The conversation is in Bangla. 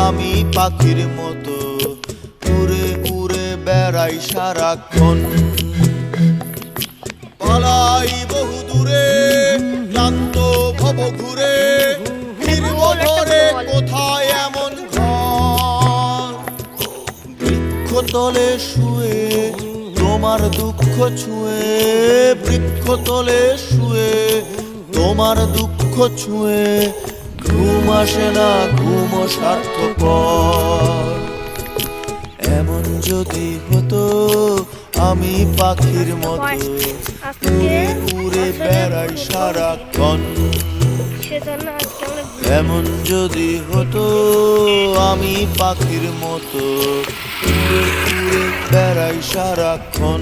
আমি পাখির মতো উড়ে উড়ে বেড়াই সারাক্ষণ। পালাই বহু দূরে ক্লান্ত ভব ঘুরে, ফিরব ধরে কোথায় এমন ঘর। বৃক্ষতলে শুয়ে তোমার দুঃখ ছুঁয়ে, বৃক্ষতলে শুয়ে তোমার দুঃখ ছুঁয়ে, ঘুম আসে না ঘুম স্বার্থপর। এমন যদি হতো আমি পাখির মতো উড়ে উড়ে বেড়াই সারাক্ষণ। এমন যদি হতো আমি পাখির মতো উড়ে উড়ে বেড়াই সারাক্ষণ।